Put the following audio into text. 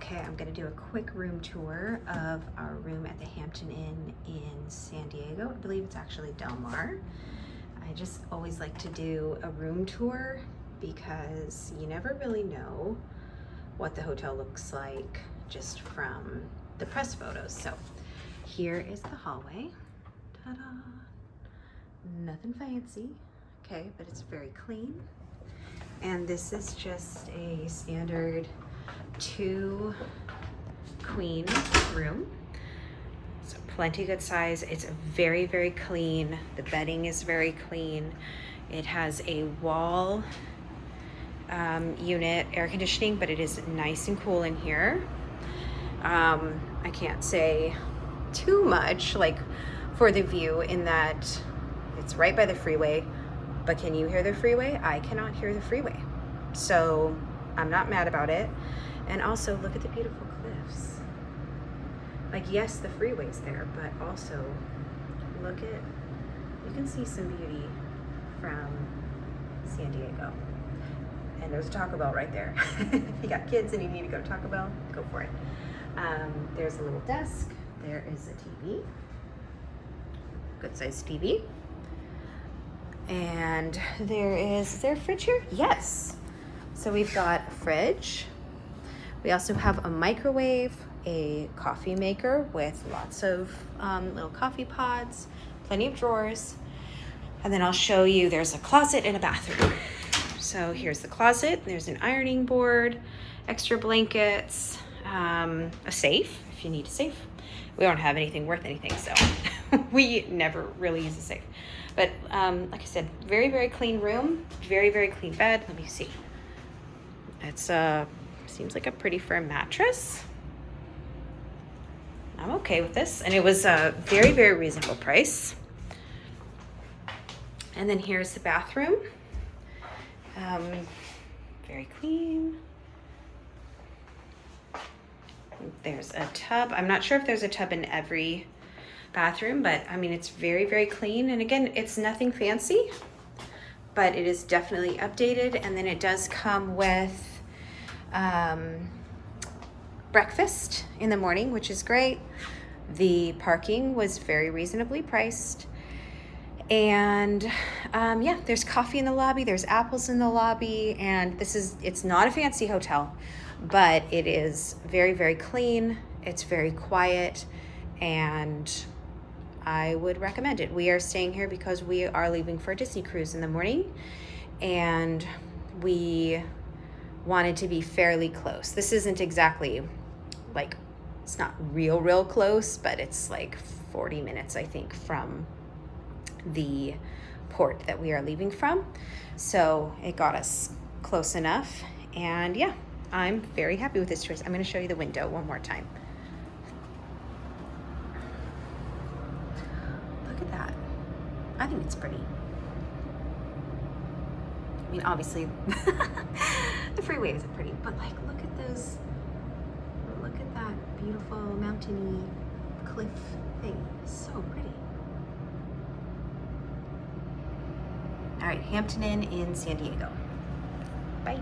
Okay, I'm gonna do a quick room tour of our room at the Hampton Inn in San Diego. I believe it's actually Del Mar. I just always like to do a room tour because you never really know what the hotel looks like just from the press photos. So here is the hallway. Ta-da! Nothing fancy, okay, but it's very clean. And this is just a standard 2 queen room. So plenty good size. It's very, very clean. The bedding is very clean. It has a wall unit air conditioning, but it is nice and cool in here. I can't say too much like for the view in that it's right by the freeway, but can you hear the freeway? I cannot hear the freeway. So I'm not mad about it. And also look at the beautiful cliffs. Like, yes, the freeway's there, but also look at, you can see some beauty from San Diego. And there's a Taco Bell right there. If you got kids and you need to go to Taco Bell, go for it. There's a little desk. There is a TV, good sized TV. And is there a fridge here? Yes. So we've got a fridge. We also have a microwave, a coffee maker with lots of little coffee pods, plenty of drawers. And then I'll show you, there's a closet and a bathroom. So here's the closet. There's an ironing board, extra blankets, a safe if you need a safe. We don't have anything worth anything, so we never really use a safe. But like I said, very, very clean room, very, very clean bed. Let me see. It's seems like a pretty firm mattress. I'm okay with this. And it was a very, very reasonable price. And then here's the bathroom. Very clean. There's a tub. I'm not sure if there's a tub in every bathroom, but I mean, it's very, very clean. And again, it's nothing fancy, but it is definitely updated. And then it does come with breakfast in the morning, which is great. The parking was very reasonably priced. And yeah, there's coffee in the lobby, there's apples in the lobby, and it's not a fancy hotel, but it is very, very clean. It's very quiet, and I would recommend it. We are staying here because we are leaving for a Disney cruise in the morning, and we wanted to be fairly close. This isn't exactly like, it's not real close, but it's like 40 minutes, I think, from the port that we are leaving from. So it got us close enough. And yeah, I'm very happy with this choice. I'm going to show you the window one more time. Look at that. I think it's pretty. I mean, obviously the freeway isn't pretty, but like, look at those, look at that beautiful mountainy cliff thing. So pretty. All right, Hampton Inn in San Diego. Bye.